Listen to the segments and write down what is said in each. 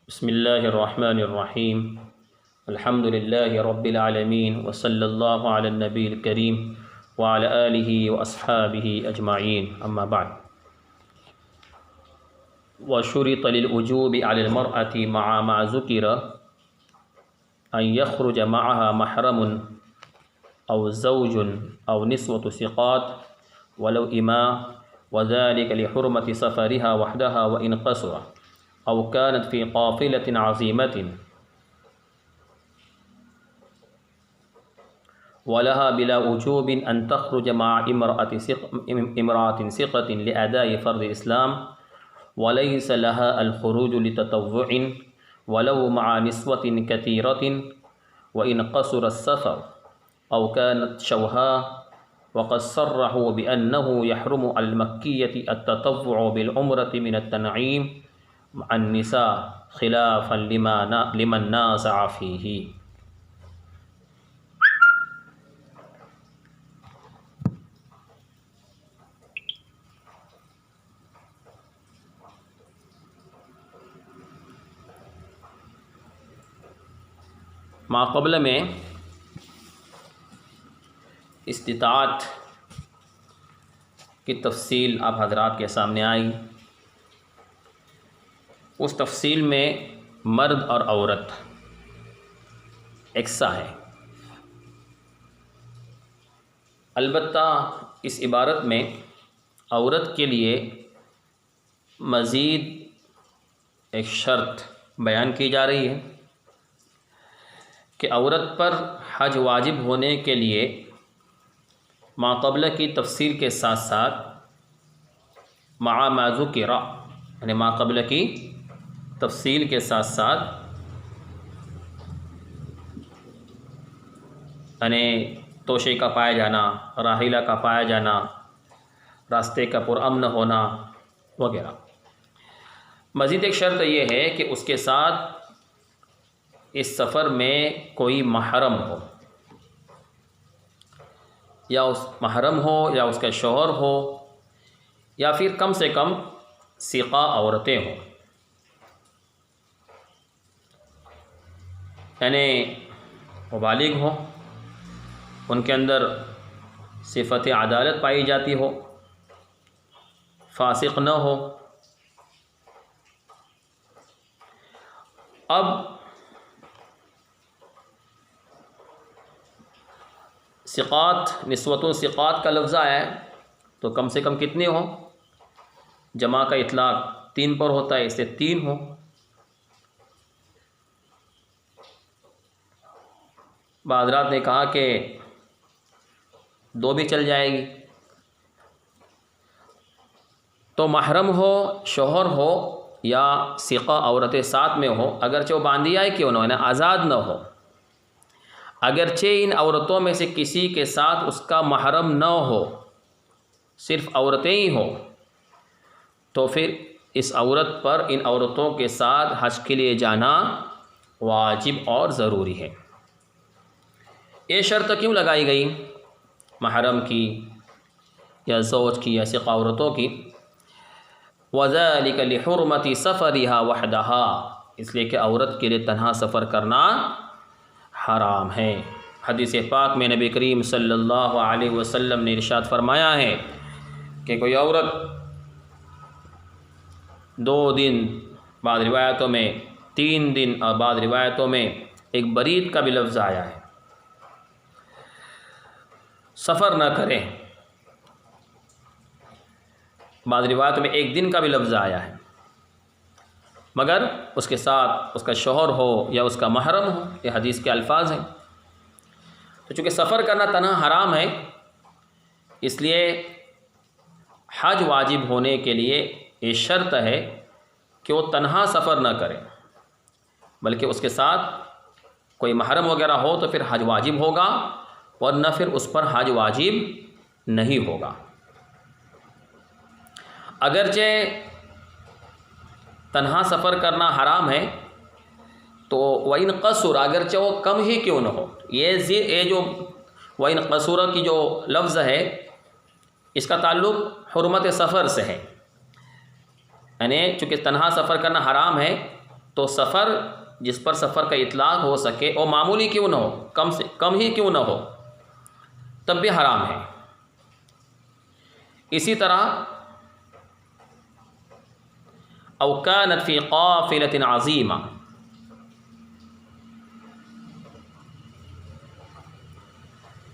بسم اللہ الرحمن الرحیم الحمد للہ رب العالمین وصلی اللہ علی النبی الکریم وعلی آلہ واصحابہ اجمعین اما بعد وشرط للوجوب علی المرأة مع ما ذکر ان یخرج معها محرم او زوج او نسوة ثقات ولو إماء وذلك لحرمة سفرها وحدها وإن قصر أو كانت في قافلة عظيمة ولها بلا وجوب أن تخرج مع امرأة ثقة لأداء فرض الإسلام وليس لها الخروج لتطوع ولو مع نسوة كثيرة وإن قصر السفر أو كانت شوهاء وقد صرحوا بأنه يحرم على المكية التطوع بالعمرة من التنعيم مع النساء خلافا لمن نازع فيه. ما قبل میں استطاعت کی تفصیل آپ حضرات کے سامنے آئی. اس تفصیل میں مرد اور عورت یکساں ہے. البتہ اس عبارت میں عورت کے لیے مزید ایک شرط بیان کی جا رہی ہے کہ عورت پر حج واجب ہونے کے لیے ما قبل کی تفصیل کے ساتھ ساتھ مع ما ذکر یعنی ما قبل کی تفصیل کے ساتھ ساتھ یعنی توشے کا پایا جانا، راحلہ کا پایا جانا، راستے کا پرامن ہونا وغیرہ. مزید ایک شرط یہ ہے کہ اس کے ساتھ اس سفر میں کوئی محرم ہو، یا اس محرم ہو یا اس کا شوہر ہو، یا پھر کم سے کم سقا عورتیں ہوں. یعنی وہ بالغ ہوں، ان کے اندر صفت عدالت پائی جاتی ہو، فاسق نہ ہو. اب ثقات، نسوتوں ثقات کا لفظ آیا ہے تو کم سے کم کتنے ہوں؟ جمع کا اطلاق 3 پر ہوتا ہے، اس سے 3 ہوں. بعض حضرات نے کہا کہ 2 بھی چل جائے گی. تو محرم ہو، شوہر ہو یا ثقہ عورتیں ساتھ میں ہو، اگرچہ وہ باندھی آئے کیوں نہ ہو، آزاد نہ ہو، اگرچہ ان عورتوں میں سے کسی کے ساتھ اس کا محرم نہ ہو، صرف عورتیں ہی ہوں، تو پھر اس عورت پر ان عورتوں کے ساتھ حج کے لیے جانا واجب اور ضروری ہے. یہ شرط کیوں لگائی گئی محرم کی یا زوج کی یا ثقہ عورتوں کی؟ وَذَلِكَ لِحُرْمَةِ سَفَرِهَا وَحْدَهَا، اس لیے کہ عورت کے لیے تنہا سفر کرنا حرام ہے. حدیث پاک میں نبی کریم صلی اللہ علیہ وسلم نے ارشاد فرمایا ہے کہ کوئی عورت 2 دن، بعض روایتوں میں 3 دن اور بعض روایتوں میں ایک برید کا بھی لفظ آیا ہے، سفر نہ کریں. بعض روایتوں میں 1 دن کا بھی لفظ آیا ہے، مگر اس کے ساتھ اس کا شوہر ہو یا اس کا محرم ہو. یہ حدیث کے الفاظ ہیں. تو چونکہ سفر کرنا تنہا حرام ہے، اس لیے حج واجب ہونے کے لیے یہ شرط ہے کہ وہ تنہا سفر نہ کرے، بلکہ اس کے ساتھ کوئی محرم وغیرہ ہو تو پھر حج واجب ہوگا، ورنہ پھر اس پر حج واجب نہیں ہوگا. اگرچہ تنہا سفر کرنا حرام ہے تو وَإِن قَصُرَ، اگرچہ وہ کم ہی کیوں نہ ہو. یہ جو وَإِن قَصُرَ کی جو لفظ ہے اس کا تعلق حرمت سفر سے ہے. یعنی چونکہ تنہا سفر کرنا حرام ہے تو سفر جس پر سفر کا اطلاق ہو سکے اور معمولی کیوں نہ ہو، کم سے کم ہی کیوں نہ ہو، تب بھی حرام ہے۔ اسی طرح او کانت فی قافلۃ عظیمہ،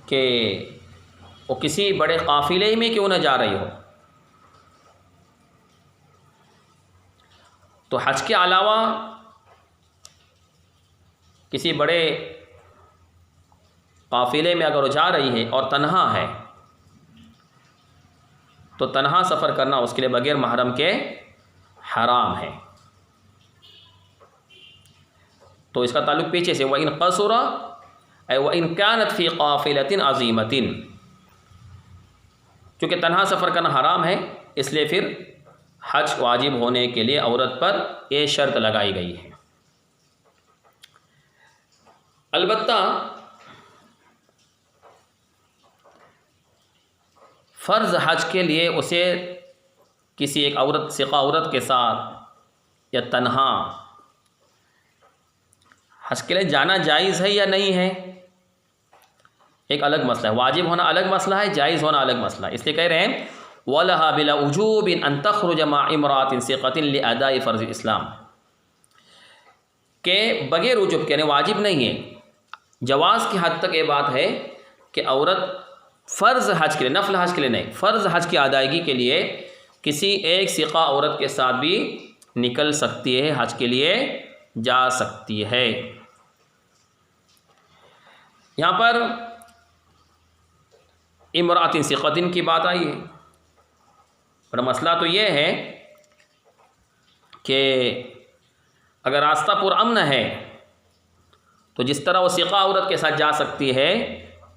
کہ وہ کسی بڑے قافلے میں کیوں نہ جا رہی ہو، تو حج کے علاوہ کسی بڑے قافلے میں اگر وہ جا رہی ہے اور تنہا ہے تو تنہا سفر کرنا اس کے لیے بغیر محرم کے حرام ہے۔ تو اس کا تعلق پیچھے سے وَإِنْ قَصُرَ اے وَإِنْ كَانَتْ فِي قَافِلَةٍ عَظِيمَةٍ، چونکہ تنہا سفر کرنا حرام ہے، اس لیے پھر حج واجب ہونے کے لیے عورت پر یہ شرط لگائی گئی ہے۔ البتہ فرض حج کے لیے اسے کسی ایک عورت ثقہ عورت کے ساتھ یا تنہا حج کے لیے جانا جائز ہے یا نہیں ہے، ایک الگ مسئلہ ہے۔ واجب ہونا الگ مسئلہ ہے، جائز ہونا الگ مسئلہ ہے۔ اس لیے کہہ رہے ہیں وَلَهَا بِلَا وُجُوبٍ أَن تَخْرُجَ مَعَ امْرَأَةٍ ثِقَةٍ لِأَدَاءِ فَرْضِ الْإِسْلَام، کہ بغیر وجوب کے یعنی واجب نہیں ہے، جواز کی حد تک یہ بات ہے کہ عورت فرض حج کے لیے، نفل حج کے لیے نہیں، فرض حج کی ادائیگی کے لیے کسی ایک ثقہ عورت کے ساتھ بھی نکل سکتی ہے، حج کے لیے جا سکتی ہے۔ یہاں پر امرأۃ ثقۃ کی بات آئی ہے، پر مسئلہ تو یہ ہے کہ اگر راستہ پرامن ہے تو جس طرح وہ ثقہ عورت کے ساتھ جا سکتی ہے،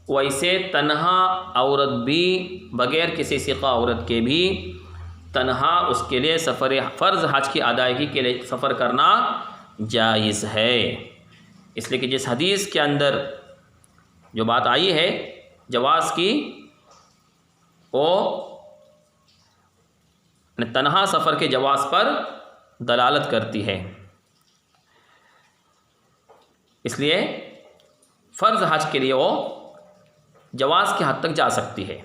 ویسے تنہا عورت بھی بغیر کسی ثقہ عورت کے بھی تنہا اس کے لیے سفر فرض حج کی ادائیگی کے لیے سفر کرنا جائز ہے۔ اس لیے کہ جس حدیث کے اندر جو بات آئی ہے جواز کی، وہ تنہا سفر کے جواز پر دلالت کرتی ہے، اس لیے فرض حج کے لیے وہ جواز کی حد تک جا سکتی ہے،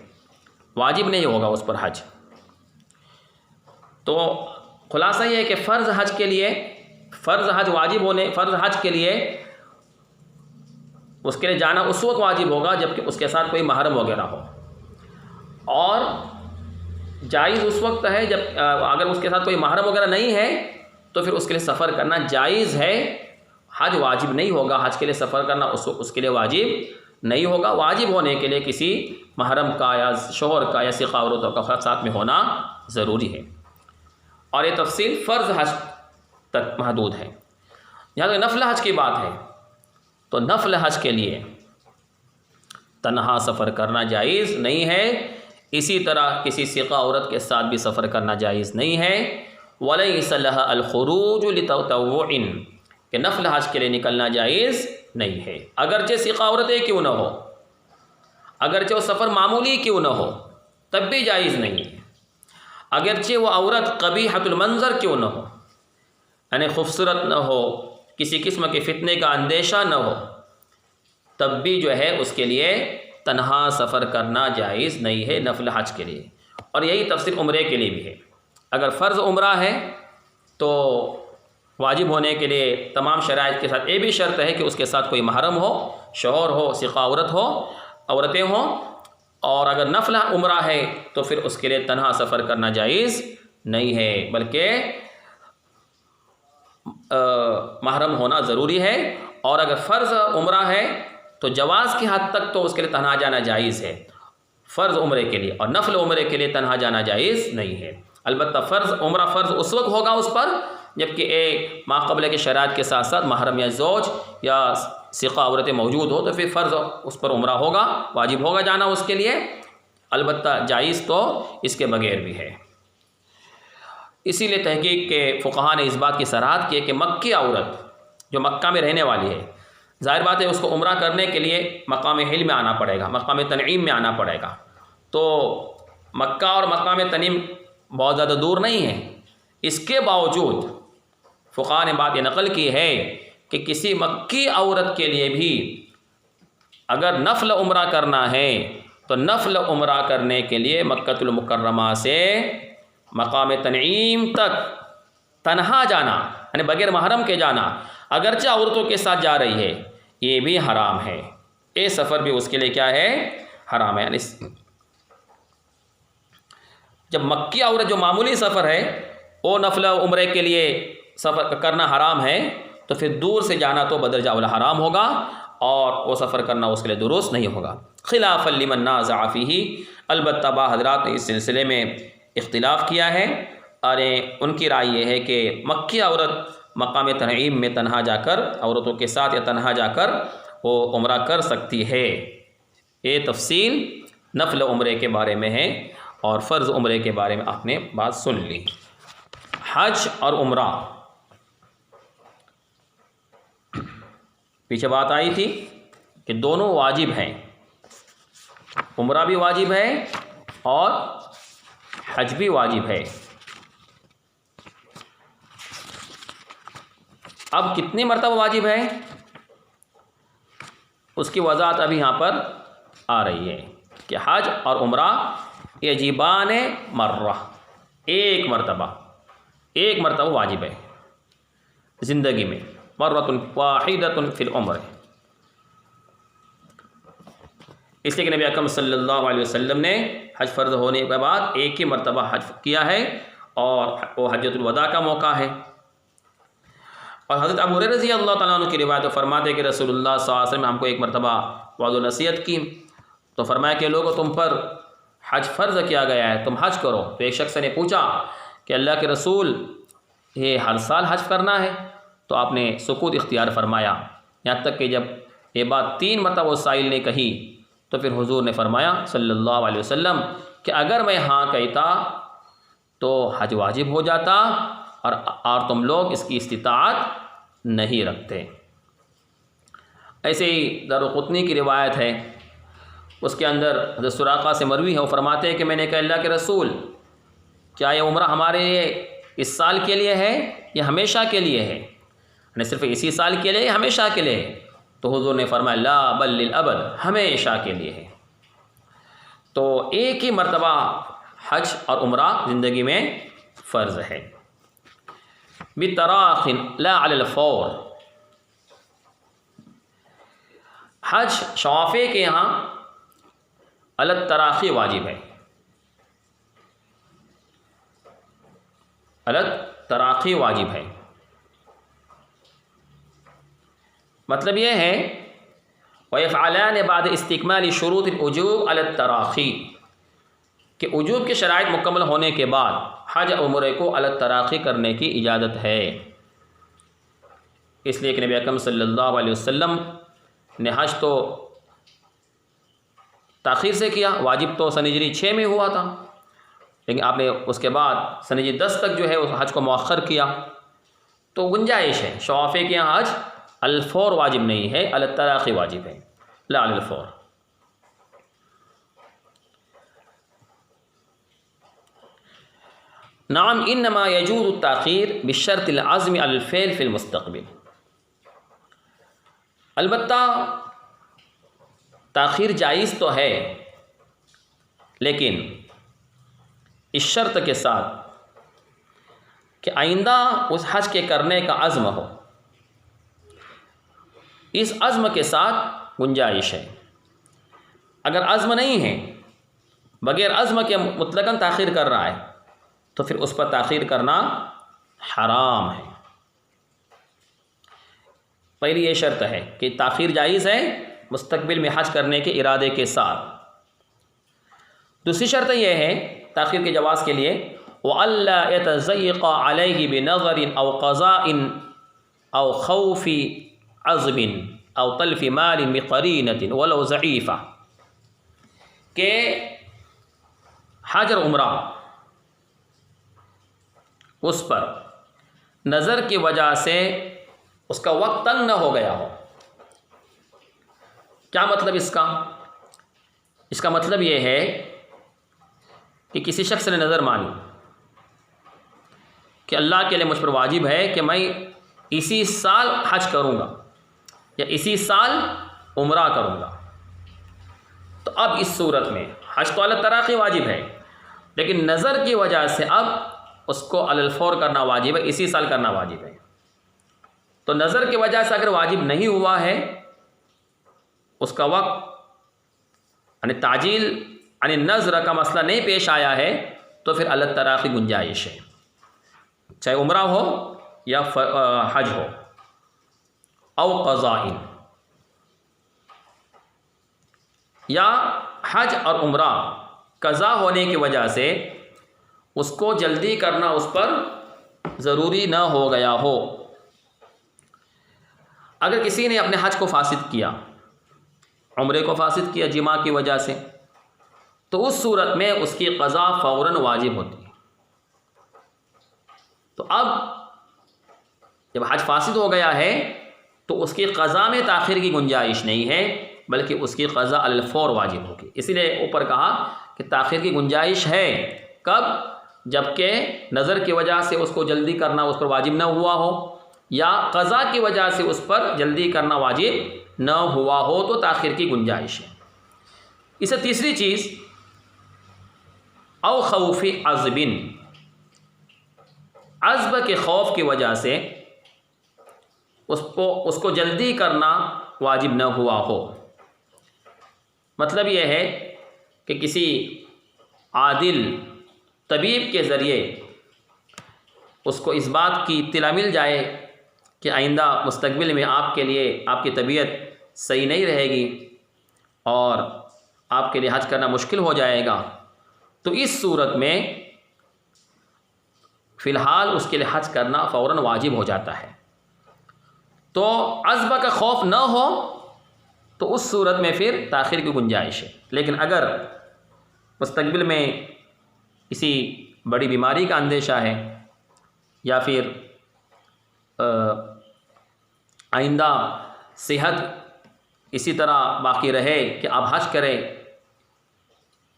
واجب نہیں ہوگا اس پر حج۔ تو خلاصہ یہ ہے کہ فرض حج کے لیے، فرض حج واجب ہونے، فرض حج کے لیے اس کے لیے جانا اس وقت واجب ہوگا جبکہ اس کے ساتھ کوئی محرم وغیرہ ہو، اور جائز اس وقت ہے جب اگر اس کے ساتھ کوئی محرم وغیرہ نہیں ہے تو پھر اس کے لیے سفر کرنا جائز ہے، حج واجب نہیں ہوگا، حج کے لیے سفر کرنا اس کے لیے واجب نہیں ہوگا۔ واجب ہونے کے لیے کسی محرم کا یا شوہر کا یا ثقہ عورتوں کا ساتھ میں ہونا ضروری ہے، اور یہ تفصیل فرض حج تک محدود ہے۔ یہاں تک نفل حج کی بات ہے تو نفل حج کے لیے تنہا سفر کرنا جائز نہیں ہے، اسی طرح کسی ثقہ عورت کے ساتھ بھی سفر کرنا جائز نہیں ہے۔ وَلَيْسَ لَهَا الْخُرُوجُ لِتَطَوُّعٍ، کہ نفل حج کے لیے نکلنا جائز نہیں ہے، اگرچہ ثقہ عورتیں کیوں نہ ہو، اگرچہ وہ سفر معمولی کیوں نہ ہو تب بھی جائز نہیں ہے، اگرچہ وہ عورت قبیحۃ المنظر کیوں نہ ہو، یعنی خوبصورت نہ ہو، کسی قسم کے فتنے کا اندیشہ نہ ہو، تب بھی جو ہے اس کے لیے تنہا سفر کرنا جائز نہیں ہے نفل حج کے لیے۔ اور یہی تفسیر عمرے کے لیے بھی ہے، اگر فرض عمرہ ہے تو واجب ہونے کے لیے تمام شرائط کے ساتھ یہ بھی شرط ہے کہ اس کے ساتھ کوئی محرم ہو، شوہر ہو، ثقہ عورت ہو، عورتیں ہوں، اور اگر نفل عمرہ ہے تو پھر اس کے لیے تنہا سفر کرنا جائز نہیں ہے، بلکہ محرم ہونا ضروری ہے۔ اور اگر فرض عمرہ ہے تو جواز کی حد تک تو اس کے لیے تنہا جانا جائز ہے فرض عمرے کے لیے، اور نفل عمرے کے لیے تنہا جانا جائز نہیں ہے۔ البتہ فرض عمرہ فرض اس وقت ہوگا اس پر جبکہ ایک ماقبلہ کے شرائط کے ساتھ ساتھ محرم یا زوج یا ثقہ عورتیں موجود ہو تو پھر فرض اس پر عمرہ ہوگا، واجب ہوگا جانا اس کے لیے، البتہ جائز تو اس کے بغیر بھی ہے۔ اسی لیے تحقیق کے فقہاء نے اس بات کی صراحت کی ہے کہ مکی عورت جو مکہ میں رہنے والی ہے، ظاہر بات ہے اس کو عمرہ کرنے کے لیے مقام حل میں آنا پڑے گا، مقام تنعیم میں آنا پڑے گا، تو مکہ اور مقام تنعیم بہت زیادہ دور نہیں ہے، اس کے باوجود فقہا نے بات یہ نقل کی ہے کہ کسی مکی عورت کے لیے بھی اگر نفل عمرہ کرنا ہے تو نفل عمرہ کرنے کے لیے مکۃ المکرمہ سے مقام تنعیم تک تنہا جانا، یعنی بغیر محرم کے جانا، اگرچہ عورتوں کے ساتھ جا رہی ہے، یہ بھی حرام ہے۔ یہ سفر بھی اس کے لیے کیا ہے؟ حرام ہے۔ یعنی جب مکی عورت جو معمولی سفر ہے وہ نفل عمرے کے لیے سفر کرنا حرام ہے، تو پھر دور سے جانا تو بدرجہ اولا حرام ہوگا، اور وہ سفر کرنا اس کے لیے درست نہیں ہوگا۔ خلاف لمن نازع فیہ، البتہ بعض حضرات نے اس سلسلے میں اختلاف کیا ہے، اور ان کی رائے یہ ہے کہ مکی عورت مقام تنعیم میں تنہا جا کر، عورتوں کے ساتھ یا تنہا جا کر وہ عمرہ کر سکتی ہے۔ یہ تفصیل نفل عمرے کے بارے میں ہے، اور فرض عمرے کے بارے میں آپ نے بات سن لی۔ حج اور عمرہ، پیچھے بات آئی تھی کہ دونوں واجب ہیں، عمرہ بھی واجب ہے اور حج بھی واجب ہے۔ اب کتنی مرتبہ واجب ہے اس کی وضاحت ابھی یہاں پر آ رہی ہے کہ حج اور عمرہ یجبان مرہ، ایک مرتبہ واجب ہے زندگی میں، مرۃ واحدۃ فی العمر۔ اس لیے کہ نبی اکرم صلی اللہ علیہ وسلم نے حج فرض ہونے کے بعد ایک ہی مرتبہ حج کیا ہے، اور وہ حجۃ الوداع کا موقع ہے۔ اور حضرت ابو ہریرہ رضی اللہ تعالیٰ عنہ کی روایت فرماتے ہیں کہ رسول اللہ صلی اللہ علیہ وسلم نے ہم کو ایک مرتبہ وعظ و نصیحت کی، تو فرمایا کہ لوگوں تم پر حج فرض کیا گیا ہے، تم حج کرو۔ تو ایک شخص نے پوچھا کہ اللہ کے رسول یہ ہر سال حج کرنا ہے؟ تو آپ نے سکوت اختیار فرمایا، یہاں تک کہ جب یہ بات 3 مرتبہ اس سائل نے کہی تو پھر حضور نے فرمایا صلی اللہ علیہ وسلم کہ اگر میں ہاں کہتا تو حج واجب ہو جاتا، اور تم لوگ اس کی استطاعت نہیں رکھتے۔ ایسے ہی دارقطنی کی روایت ہے، اس کے اندر حضرت سراقہ سے مروی ہے، وہ فرماتے ہیں کہ میں نے کہا اللہ کے رسول کیا یہ عمرہ ہمارے لیے اس سال کے لیے ہے یا ہمیشہ کے لیے ہے؟ یعنی صرف اسی سال کے لیے یا ہمیشہ کے لیے ہے؟ تو حضور نے فرمایا لا بل للابد، ہمیشہ کے لیے ہے۔ تو ایک ہی مرتبہ حج اور عمرہ زندگی میں فرض ہے، بتراخ لا علی الفور۔ حج شوافے کے یہاں علی التراخی واجب ہے، علی التراخی واجب ہے۔ مطلب یہ ہے وَيَفْعَلَانِ بَعْدَ اسْتِكْمَالِ شُرُوطِ الْوُجُوبِ عَلَى التَّرَاخِي، کہ وجوب کے شرائط مکمل ہونے کے بعد حج اور عمرے کو علی التراخی کرنے کی اجازت ہے۔ اس لیے کہ نبی اکرم صلی اللہ علیہ وسلم نے حج تو تاخیر سے کیا، واجب تو سن ہجری 6 میں ہوا تھا، لیکن آپ نے اس کے بعد سن ہجری 10 تک جو ہے اس حج کو مؤخر کیا، تو گنجائش ہے۔ شوافے کے یہاں حج الفور واجب نہیں ہے، علی التراخی واجب ہے، لا علی الفور۔ نعم انما یجوز التاخیر بشرط العزم علی الفعل فی المستقبل، البتہ تاخیر جائز تو ہے، لیکن اس شرط کے ساتھ کہ آئندہ اس حج کے کرنے کا عزم ہو، اس عزم کے ساتھ گنجائش ہے۔ اگر عزم نہیں ہے، بغیر عزم کے مطلقاً تاخیر کر رہا ہے، تو پھر اس پر تاخیر کرنا حرام ہے۔ پہلی یہ شرط ہے کہ تاخیر جائز ہے مستقبل میں حج کرنے کے ارادے کے ساتھ۔ دوسری شرط یہ ہے تاخیر کے جواز کے لیے وَأَلَّا يَتَزَيِّقَ عَلَيْهِ بِنَظَرٍ أَوْ قَضَاءٍ أَوْ خَوْفِ عَزْمٍ أَوْ تَلْفِ مَالٍ بِقَرِينَةٍ وَلَوْ ضَعِيفَةٍ، کہ حج اور عمرہ اس پر نظر کی وجہ سے اس کا وقت تنگ نہ ہو گیا ہو۔ کیا مطلب اس کا؟ اس کا مطلب یہ ہے کہ کسی شخص نے نظر مانی کہ اللہ کے لیے مجھ پر واجب ہے کہ میں اسی سال حج کروں گا یا اسی سال عمرہ کروں گا، تو اب اس صورت میں حج تو علی التراخی واجب ہے، لیکن نظر کی وجہ سے اب اس کو علی الفور کرنا واجب ہے، اسی سال کرنا واجب ہے۔ تو نظر کی وجہ سے اگر واجب نہیں ہوا ہے، اس کا وقت یعنی تعجیل یعنی نظر کا مسئلہ نہیں پیش آیا ہے، تو پھر علی التراخی گنجائش ہے، چاہے عمرہ ہو یا حج ہو، او قضاء، یا حج اور عمرہ قضا ہونے کی وجہ سے اس کو جلدی کرنا اس پر ضروری نہ ہو گیا ہو۔ اگر کسی نے اپنے حج کو فاسد کیا، عمرے کو فاسد کیا جماع کی وجہ سے، تو اس صورت میں اس کی قضا فوراً واجب ہوتی ہے۔ تو اب جب حج فاسد ہو گیا ہے تو اس کی قضا میں تاخیر کی گنجائش نہیں ہے، بلکہ اس کی قضا علی الفور واجب ہوگی۔ اسی لیے اوپر کہا کہ تاخیر کی گنجائش ہے، کب؟ جبکہ نظر کی وجہ سے اس کو جلدی کرنا اس پر واجب نہ ہوا ہو، یا قضا کی وجہ سے اس پر جلدی کرنا واجب نہ ہوا ہو، تو تاخیر کی گنجائش ہے۔ اس سے تیسری چیز، او خوف عذب، عذب کے خوف کی وجہ سے اس کو جلدی کرنا واجب نہ ہوا ہو۔ مطلب یہ ہے کہ کسی عادل طبیب کے ذریعے اس کو اس بات کی اطلاع مل جائے کہ آئندہ مستقبل میں آپ کے لیے آپ کی طبیعت صحیح نہیں رہے گی اور آپ کے لیے حج کرنا مشکل ہو جائے گا، تو اس صورت میں فی الحال اس کے لیے حج کرنا فوراً واجب ہو جاتا ہے۔ تو عذب کا خوف نہ ہو تو اس صورت میں پھر تاخیر کی گنجائش ہے، لیکن اگر مستقبل میں کسی بڑی بیماری کا اندیشہ ہے یا پھر آئندہ صحت اسی طرح باقی رہے کہ آپ حج کریں،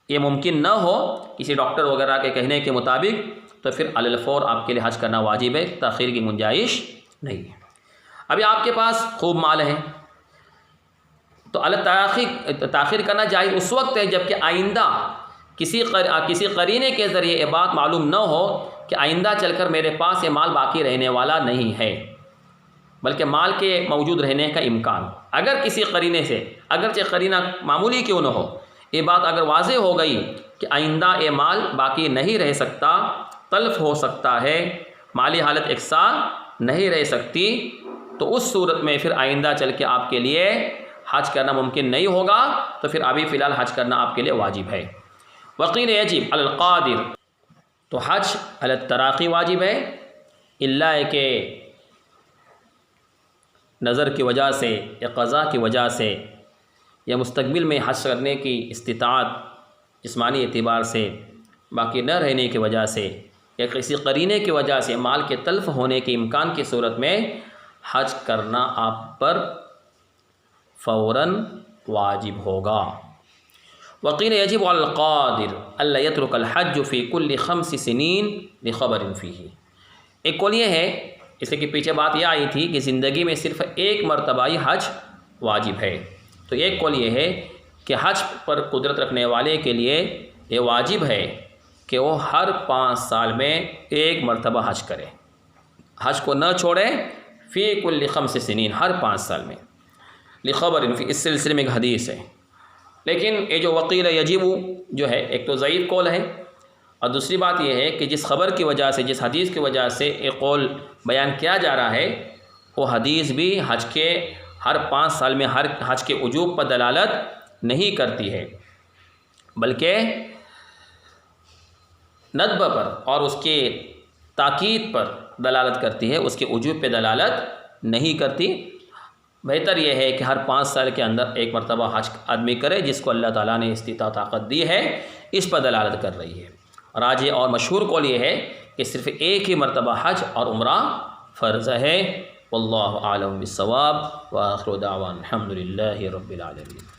یہ ممکن نہ ہو کسی ڈاکٹر وغیرہ کے کہنے کے مطابق، تو پھر علی الفور آپ کے لیے حج کرنا واجب ہے، تاخیر کی گنجائش نہیں ہے۔ ابھی آپ کے پاس خوب مال ہے تو علی تاخیر کرنا جائز اس وقت ہے جب کہ آئندہ کسی قرینے کے ذریعے یہ بات معلوم نہ ہو کہ آئندہ چل کر میرے پاس یہ مال باقی رہنے والا نہیں ہے، بلکہ مال کے موجود رہنے کا امکان۔ اگر کسی قرینے سے، اگرچہ قرینہ معمولی کیوں نہ ہو، یہ بات اگر واضح ہو گئی کہ آئندہ یہ مال باقی نہیں رہ سکتا، تلف ہو سکتا ہے، مالی حالت یکساں نہیں رہ سکتی، تو اس صورت میں پھر آئندہ چل کے آپ کے لیے حج کرنا ممکن نہیں ہوگا، تو پھر ابھی فی الحال حج کرنا آپ کے لیے واجب ہے۔ وقیل یجب علی القادر، تو حج علی التراخی واجب ہے، اللہ کہ نظر کی وجہ سے یا قضا کی وجہ سے یا مستقبل میں حج کرنے کی استطاعت جسمانی اعتبار سے باقی نہ رہنے کی وجہ سے یا کسی قرینے کی وجہ سے مال کے تلف ہونے کے امکان کی صورت میں حج کرنا آپ پر فوراً واجب ہوگا۔ وقیل یجب علی القادر الا یترک الحج فی کل 5 سنین بخبر فیہ، ایک قول یہ ہے، اس لیے کہ پیچھے بات یہ آئی تھی کہ زندگی میں صرف ایک مرتبہ ہی حج واجب ہے، تو ایک قول یہ ہے کہ حج پر قدرت رکھنے والے کے لیے یہ واجب ہے کہ وہ ہر 5 سال میں ایک مرتبہ حج کرے، حج کو نہ چھوڑے، فی کل 5 سنین، ہر 5 سال میں، لخبر فی، اس سلسلے میں ایک حدیث ہے۔ لیکن یہ جو وقیل یجب جو ہے، ایک تو ضعیف قول ہے، اور دوسری بات یہ ہے کہ جس خبر کی وجہ سے، جس حدیث کی وجہ سے ایک قول بیان کیا جا رہا ہے، وہ حدیث بھی حج کے ہر 5 سال میں ہر حج کے وجوب پر دلالت نہیں کرتی ہے، بلکہ ندب پر اور اس کے تاکید پر دلالت کرتی ہے، اس کے وجوب پہ دلالت نہیں کرتی۔ بہتر یہ ہے کہ ہر 5 سال کے اندر ایک مرتبہ حج آدمی کرے، جس کو اللہ تعالیٰ نے استطاعت طاقت دی ہے، اس پر دلالت کر رہی ہے۔ راجح اور مشہور قول یہ ہے کہ صرف ایک ہی مرتبہ حج اور عمرہ فرض ہے۔ واللہ اعلم بالصواب، وآخر دعوانا الحمد للہ رب العالمین۔